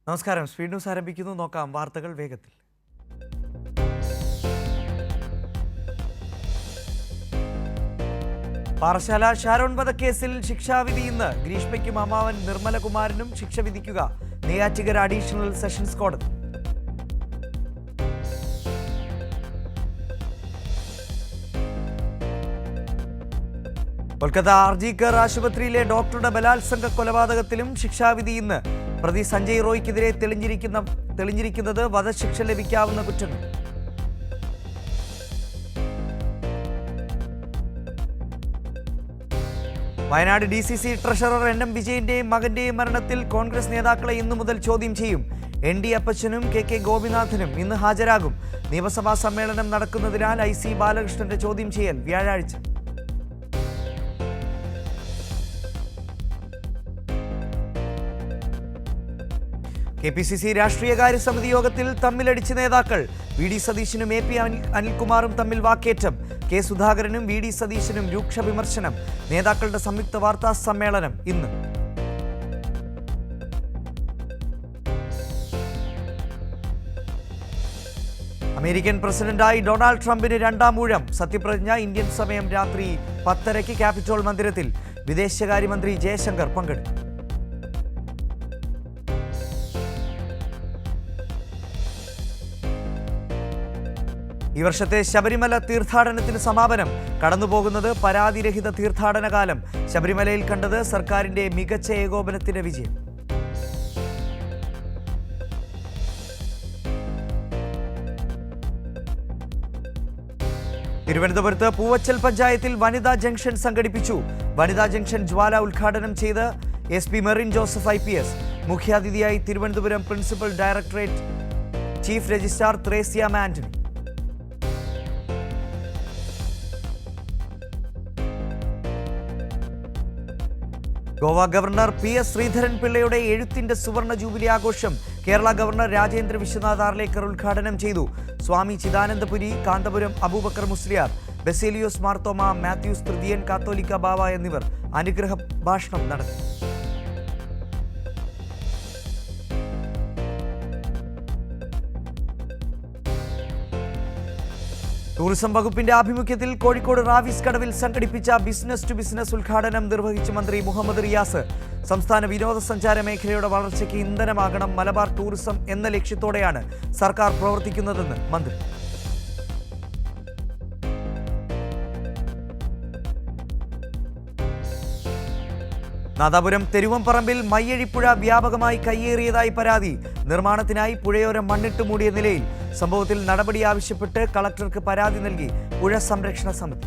നമസ്കാരം. Speed news ആരംഭിക്കുന്നു. നോക്കാം വാർത്തകൾ വേഗത്തിൽ. പാറശാല ഷാരോൺ വധക്കേസിൽ ശിക്ഷാവിധി ഇന്ന്. ഗ്രീഷ്മയ്ക്കും അമ്മാവൻ നിർമ്മലകുമാരനും ശിക്ഷ വിധിക്കുക. നെയ്യാറ്റിക്കര അഡീഷണൽ സെഷൻസ് കോടതി. കൊൽക്കത്ത ആർജിക്കർ ആശുപത്രിയിലെ ഡോക്ടറുടെ ബലാത്സംഗ കൊലപാതകത്തിലും ശിക്ഷാവിധി ഇന്ന്. പ്രതി സഞ്ജയ് റോയ്ക്കെതിരെ തെളിഞ്ഞിരിക്കുന്നത് വധശിക്ഷ ലഭിക്കാവുന്ന കുറ്റങ്ങൾ. വയനാട് DCC ട്രഷറർ NM വിജയന്റെയും മകന്റെയും മരണത്തിൽ കോൺഗ്രസ് നേതാക്കളെ ഇന്നു മുതൽ ചോദ്യം ചെയ്യും. ND അപ്പച്ചനും KK ഗോപിനാഥനും ഇന്ന് ഹാജരാകും. നിയമസഭാ സമ്മേളനം നടക്കുന്നതിനാൽ IC ബാലകൃഷ്ണന്റെ ചോദ്യം ചെയ്യൽ വ്യാഴാഴ്ച. KPCC രാഷ്ട്രീയകാര്യ സമിതി യോഗത്തിൽ തമ്മിലടിച്ച നേതാക്കൾ. VD സതീശനും AP അനിൽകുമാറും തമ്മിൽ വാക്കേറ്റം. K സുധാകരനും VD സതീശനും രൂക്ഷ വിമർശനം. നേതാക്കളുടെ സംയുക്ത വാർത്താ സമ്മേളനം ഇന്ന്. അമേരിക്കൻ പ്രസിഡന്റായി ഡൊണാൾഡ് ട്രംപിന് രണ്ടാം ഊഴം. സത്യപ്രതിജ്ഞ ഇന്ത്യൻ സമയം രാത്രി 10:30 ക്യാപിറ്റോൾ മന്ദിരത്തിൽ. വിദേശകാര്യമന്ത്രി ജയശങ്കർ പങ്കെടുക്കും. ഈ വർഷത്തെ ശബരിമല തീർത്ഥാടനത്തിന് സമാപനം. കടന്നുപോകുന്നത് പരാതിരഹിത തീർത്ഥാടന കാലം. ശബരിമലയിൽ കണ്ടത് സർക്കാരിന്റെ മികച്ച ഏകോപനത്തിന്റെ വിജയം. തിരുവനന്തപുരത്ത് പൂവച്ചൽ പഞ്ചായത്തിൽ വനിതാ ജംഗ്ഷൻ സംഘടിപ്പിച്ചു. വനിതാ ജംഗ്ഷൻ ജ്വാല ഉദ്ഘാടനം ചെയ്ത് SP മെറിൻ ജോസഫ് IPS. മുഖ്യാതിഥിയായി Thiruvananthapuram principal directorate chief registrar Thresia Antony. Goa governor PS Sreedharan പിള്ളയുടെ എഴുത്തിന്റെ സുവർണ ജൂബിലി ആഘോഷം കേരള ഗവർണർ രാജേന്ദ്ര വിശ്വനാഥ് ആർലേക്കർ ഉദ്ഘാടനം ചെയ്തു. സ്വാമി ചിദാനന്ദപുരി, കാന്തപുരം അബൂബക്കർ മുസ്ലിയാർ, ബെസേലിയോസ് മാർത്തോമ, മാത്യൂസ് തൃതീയൻ കാത്തോലിക്ക ബാവ എന്നിവർ അനുഗ്രഹ ഭാഷണം നടത്തി. ടൂറിസം വകുപ്പിന്റെ ആഭിമുഖ്യത്തിൽ കോഴിക്കോട് റാവിസ് കടവിൽ സംഘടിപ്പിച്ച ബിസിനസ് ടു ബിസിനസ് ഉദ്ഘാടനം നിർവഹിച്ച മന്ത്രി മുഹമ്മദ് റിയാസ്. സംസ്ഥാന വിനോദസഞ്ചാര മേഖലയുടെ വളർച്ചയ്ക്ക് ഇന്ധനമാകണം മലബാർ ടൂറിസം എന്ന ലക്ഷ്യത്തോടെയാണ് സർക്കാർ പ്രവർത്തിക്കുന്നതെന്ന് മന്ത്രി. നാദാപുരം തെരുവംപറമ്പിൽ മയ്യഴിപ്പുഴ വ്യാപകമായി കയ്യേറിയതായി പരാതി. നിർമ്മാണത്തിനായി പുഴയോരം മണ്ണിട്ട് മൂടിയ നിലയിൽ. സംഭവത്തിൽ നടപടി ആവശ്യപ്പെട്ട് കളക്ടർക്ക് പരാതി നൽകി പുഴ സംരക്ഷണ സമിതി.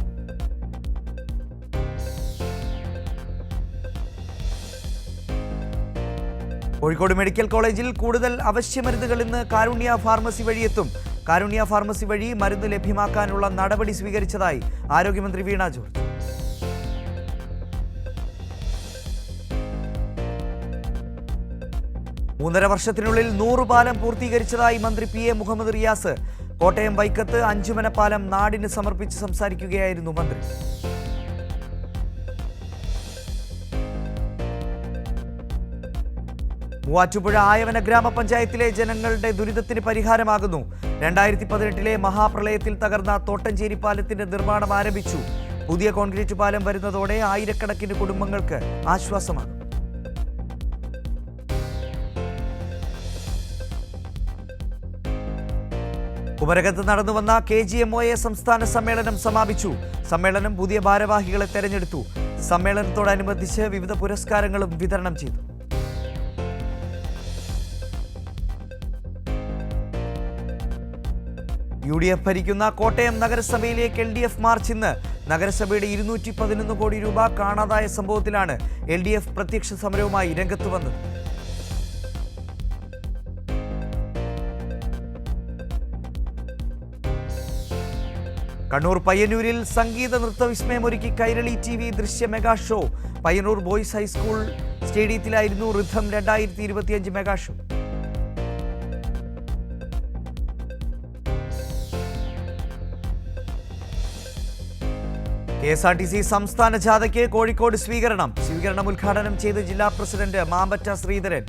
കോഴിക്കോട് മെഡിക്കൽ കോളേജിൽ കൂടുതൽ അവശ്യമരുന്നുകൾ ഇന്ന് കാരുണ്യ ഫാർമസി വഴിയെത്തും. കാരുണ്യ ഫാർമസി വഴി മരുന്ന് ലഭ്യമാക്കാനുള്ള നടപടി സ്വീകരിച്ചതായി ആരോഗ്യമന്ത്രി വീണ ജോർജ്. 3.5 വർഷത്തിനുള്ളിൽ 100 പാലം പൂർത്തീകരിച്ചതായി മന്ത്രി PA മുഹമ്മദ് റിയാസ്. കോട്ടയം വൈക്കത്ത് അഞ്ചുമന പാലം നാടിന് സമർപ്പിച്ച് സംസാരിക്കുകയായിരുന്നു മന്ത്രി. മൂവാറ്റുപുഴ ആയവന ഗ്രാമപഞ്ചായത്തിലെ ജനങ്ങളുടെ ദുരിതത്തിന് പരിഹാരമാകുന്നു. 2018 മഹാപ്രളയത്തിൽ തകർന്ന തോട്ടഞ്ചേരി പാലത്തിന്റെ നിർമ്മാണം ആരംഭിച്ചു. പുതിയ കോൺക്രീറ്റ് പാലം വരുന്നതോടെ ആയിരക്കണക്കിന് കുടുംബങ്ങൾക്ക് ആശ്വാസമാണ്. കുമരകത്ത് നടന്നുവന്ന KGMOA സംസ്ഥാന സമ്മേളനം സമാപിച്ചു. സമ്മേളനം പുതിയ ഭാരവാഹികളെ തെരഞ്ഞെടുത്തു. സമ്മേളനത്തോടനുബന്ധിച്ച് വിവിധ പുരസ്കാരങ്ങളും വിതരണം ചെയ്തു. UDF ഭരിക്കുന്ന കോട്ടയം നഗരസഭയിലേക്ക് LDF മാർച്ച് ഇന്ന്. നഗരസഭയുടെ 211 കോടി രൂപ കാണാതായ സംഭവത്തിലാണ് LDF പ്രത്യക്ഷ സമരവുമായി രംഗത്ത് വന്നത്. കണ്ണൂർ പയ്യന്നൂരിൽ സംഗീത നൃത്ത വിസ്മയമൊരുക്കി കൈരളി TV ദൃശ്യ mega show. Payyanur boys high school സ്റ്റേഡിയത്തിലായിരുന്നു റിഥം 2025 മെഗാ ഷോ. KSRTC സംസ്ഥാന ജാഥയ്ക്ക് കോഴിക്കോട് സ്വീകരണം ഉദ്ഘാടനം ചെയ്ത് ജില്ലാ president Mampatta Sreedharan.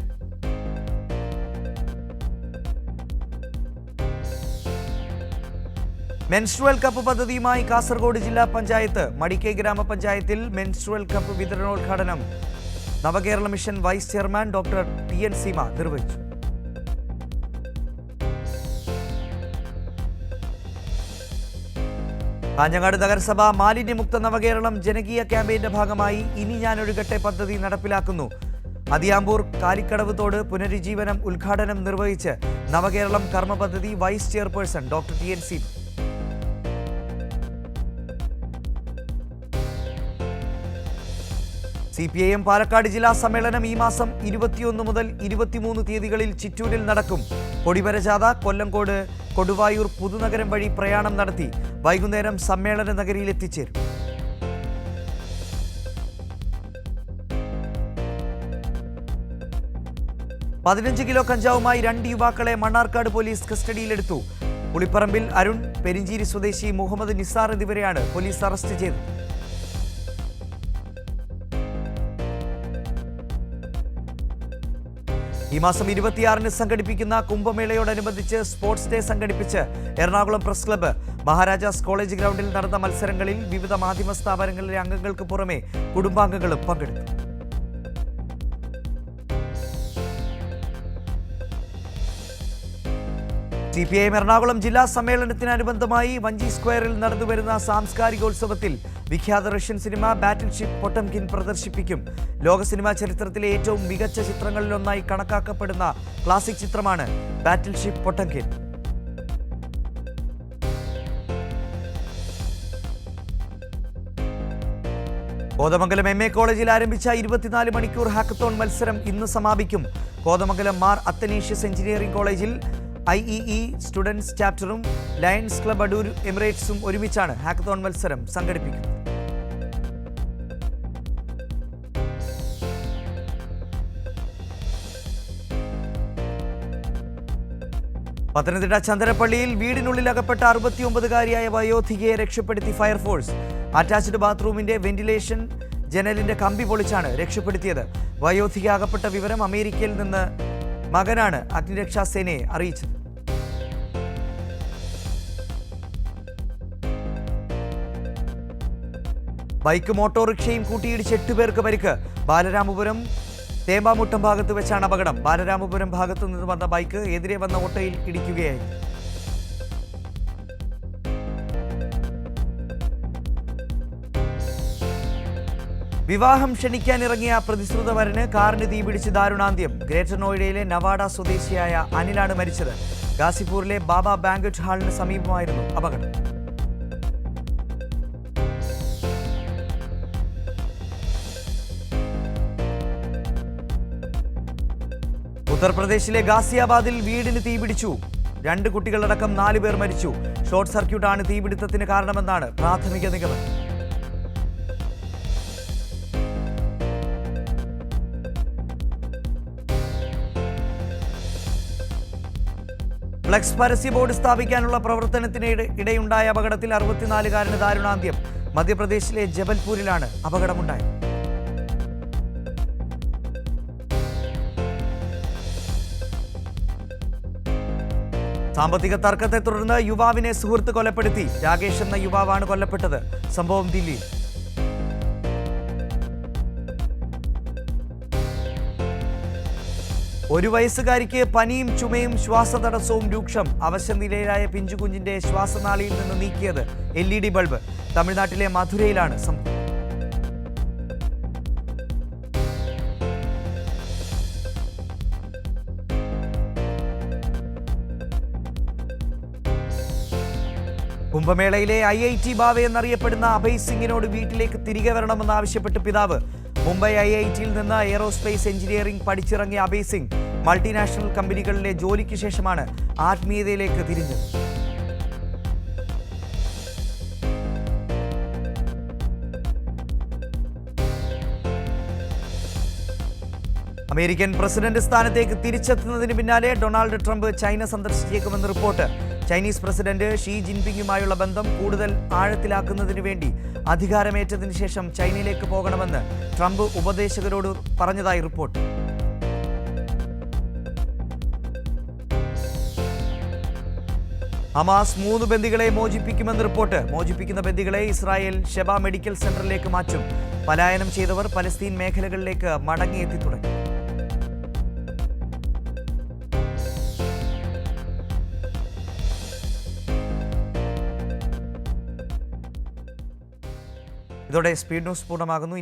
Menstrual cup പദ്ധതിയുമായി കാസർഗോഡ് ജില്ലാ പഞ്ചായത്ത്. മടിക്കൈ ഗ്രാമപഞ്ചായത്തിൽ മെൻസ്ട്രുവൽ കപ്പ് വിതരണോദ്ഘാടനം Navakerala mission vice chairman doctor TN Seema നിർവഹിച്ചു. കാഞ്ഞങ്ങാട് നഗരസഭ മാലിന്യമുക്ത നവകേരളം ജനകീയ ക്യാമ്പയിന്റെ ഭാഗമായി ഇനി ഞാൻ ഒഴുകട്ടെ പദ്ധതി നടപ്പിലാക്കുന്നു. അതിയാമ്പൂർ കാലിക്കടവ് തോട് പുനരുജ്ജീവനം ഉദ്ഘാടനം നിർവഹിച്ച് നവകേരളം കർമ്മ പദ്ധതി vice chairperson doctor TN Seema. CPIM Palakkad ജില്ലാ സമ്മേളനം ഈ മാസം 21 മുതൽ 23 തീയതികളിൽ ചിറ്റൂരിൽ നടക്കും. കൊടിമരജാഥ കൊല്ലങ്കോട് കൊടുവായൂർ പുതുനഗരം വഴി പ്രയാണം നടത്തി വൈകുന്നേരം സമ്മേളന നഗരിയിൽ എത്തിച്ചേരും. $15 കിലോ കഞ്ചാവുമായി 2 യുവാക്കളെ മണ്ണാർക്കാട് പോലീസ് കസ്റ്റഡിയിലെടുത്തു. പുളിപ്പറമ്പിൽ അരുൺ, പെരിഞ്ചേരി സ്വദേശി മുഹമ്മദ് നിസാർ എന്നിവരെയാണ് പോലീസ് അറസ്റ്റ് ചെയ്തത്. ഈ മാസം 26-ന് സംഘടിപ്പിക്കുന്ന കുംഭമേളയോടനുബന്ധിച്ച് സ്പോർട്സ് ഡേ സംഘടിപ്പിച്ച് Ernakulam press club. Maharajas college ഗ്രൗണ്ടിൽ നടന്ന മത്സരങ്ങളിൽ വിവിധ മാധ്യമ സ്ഥാപനങ്ങളിലെ അംഗങ്ങൾക്ക് പുറമെ കുടുംബാംഗങ്ങളും പങ്കെടുത്തു. CPIM എറണാകുളം ജില്ലാ സമ്മേളനത്തിനനുബന്ധമായി വഞ്ചി സ്ക്വയറിൽ നടന്നുവരുന്ന സാംസ്കാരികോത്സവത്തിൽ വിഖ്യാത റഷ്യൻ സിനിമ ബാറ്റിൽഷിപ്പ് പൊട്ടംകിൻ പ്രദർശിപ്പിക്കും. ലോക സിനിമാ ചരിത്രത്തിലെ ഏറ്റവും മികച്ച ചിത്രങ്ങളിലൊന്നായി കണക്കാക്കപ്പെടുന്ന ക്ലാസിക് ചിത്രമാണ് ബാറ്റിൽഷിപ്പ് പൊട്ടംകിൻ. കോതമംഗലം MA കോളേജിൽ ആരംഭിച്ച 24 മണിക്കൂർ ഹാക്കത്തോൺ മത്സരം ഇന്ന് സമാപിക്കും. കോതമംഗലം മാർ അത്തനേഷ്യസ് എഞ്ചിനീയറിംഗ് കോളേജിൽ IEE സ്റ്റുഡൻസ് ചാപ്റ്ററും ലയൺസ് ക്ലബ് അടൂർ എമിറേറ്റ്സും ഒരുമിച്ചാണ് ഹാക്കത്തോൺ മത്സരം സംഘടിപ്പിക്കുന്നത്. പത്തനംതിട്ട ചന്ദനപ്പള്ളിയിൽ വീടിനുള്ളിൽ അകപ്പെട്ട 69-കാരിയായ വയോധികയെ രക്ഷപ്പെടുത്തി ഫയർഫോഴ്സ്. അറ്റാച്ച്ഡ് ബാത്റൂമിന്റെ വെന്റിലേഷൻ ജനലിന്റെ കമ്പി പൊളിച്ചാണ് രക്ഷപ്പെടുത്തിയത്. വയോധിക അകപ്പെട്ട വിവരം അമേരിക്കയിൽ നിന്ന് മകനാണ് അഗ്നിരക്ഷാസേനയെ അറിയിച്ചത്. ബൈക്കും ഓട്ടോറിക്ഷയും കൂട്ടിയിടിച്ച് 8 പേർക്ക് പരിക്ക്. ബാലരാമപുരം തേമ്പാമുട്ടം ഭാഗത്ത് വെച്ചാണ് അപകടം. ബാലരാമപുരം ഭാഗത്തു നിന്ന് വന്ന ബൈക്ക് എതിരെ വന്ന ഓട്ടോയിൽ ഇടിക്കുകയായിരുന്നു. വിവാഹം ക്ഷണിക്കാനിറങ്ങിയ പ്രതിശ്രുത വരന് കാറിന് തീപിടിച്ച് ദാരുണാന്ത്യം. ഗ്രേറ്റർ നോയിഡയിലെ നവാഡ സ്വദേശിയായ അനിലാണ് മരിച്ചത്. ഗാസിപൂരിലെ ബാബ ബാങ്ക്വറ്റ് ഹാളിന് സമീപമായിരുന്നു അപകടം. ഉത്തർപ്രദേശിലെ ഗാസിയാബാദിൽ വീടിന് തീപിടിച്ചു. 2 കുട്ടികളടക്കം 4 പേർ മരിച്ചു. ഷോർട്ട് സർക്യൂട്ടാണ് തീപിടുത്തത്തിന് കാരണമെന്നാണ് പ്രാഥമിക നിഗമനം. ഫ്ലെക്സ് പരസ്യ ബോർഡ് സ്ഥാപിക്കാനുള്ള പ്രവർത്തനത്തിന് ഇടയുണ്ടായ അപകടത്തിൽ 64-കാരന് ദാരുണാന്ത്യം. മധ്യപ്രദേശിലെ ജബൽപൂരിലാണ് അപകടമുണ്ടായത്. സാമ്പത്തിക തർക്കത്തെ തുടർന്ന് യുവാവിനെ സുഹൃത്ത് കൊലപ്പെടുത്തി. രാകേഷ് എന്ന യുവാവാണ് കൊല്ലപ്പെട്ടത്. സംഭവം ദില്ലിയിൽ. ഒരു വയസ്സുകാരിക്ക് പനിയും ചുമയും ശ്വാസതടസ്സവും രൂക്ഷം. അവശനിലയിലായ പിഞ്ചുകുഞ്ഞിന്റെ ശ്വാസനാളിയിൽ നിന്ന് നീക്കിയത് LED ബൾബ്. തമിഴ്നാട്ടിലെ മധുരയിലാണ് സംഭവം. കുംഭമേളയിലെ IIT ബാവ എന്നറിയപ്പെടുന്ന അഭയ് സിംഗിനോട് വീട്ടിലേക്ക് തിരികെ വരണമെന്നാവശ്യപ്പെട്ട് പിതാവ്. മുംബൈ IITയിൽ നിന്ന് എയറോസ്പേസ് എഞ്ചിനീയറിംഗ് പഠിച്ചിറങ്ങിയ അഭയ് സിംഗ് മൾട്ടിനാഷണൽ കമ്പനികളിലെ ജോലിക്ക് ശേഷമാണ് ആത്മീയതയിലേക്ക് തിരിഞ്ഞത്. അമേരിക്കൻ പ്രസിഡന്റ് സ്ഥാനത്തേക്ക് തിരിച്ചെത്തുന്നതിന് പിന്നാലെ ഡൊണാൾഡ് ട്രംപ് ചൈന സന്ദർശിച്ചേക്കുമെന്ന് റിപ്പോർട്ട്. ചൈനീസ് പ്രസിഡന്റ് ഷീ ജിൻപിങ്ങുമായുള്ള ബന്ധം കൂടുതൽ ആഴത്തിലാക്കുന്നതിന് വേണ്ടി അധികാരമേറ്റതിനു ശേഷം ചൈനയിലേക്ക് പോകണമെന്ന് ട്രംപ് ഉപദേശകരോട് പറഞ്ഞതായി റിപ്പോർട്ട്. ഹമാസ് 3 ബന്ദികളെ മോചിപ്പിക്കുമെന്ന് റിപ്പോർട്ട്. മോചിപ്പിക്കുന്ന ബന്ദികളെ ഇസ്രായേൽ ഷെബ മെഡിക്കൽ സെന്ററിലേക്ക് മാറ്റും. പലായനം ചെയ്തവർ പലസ്തീൻ മേഖലകളിലേക്ക് മടങ്ങിയെത്തി തുടങ്ങി. ഇതോടെ സ്പീഡ് ന്യൂസ് പൂർണ്ണമാകുന്നു.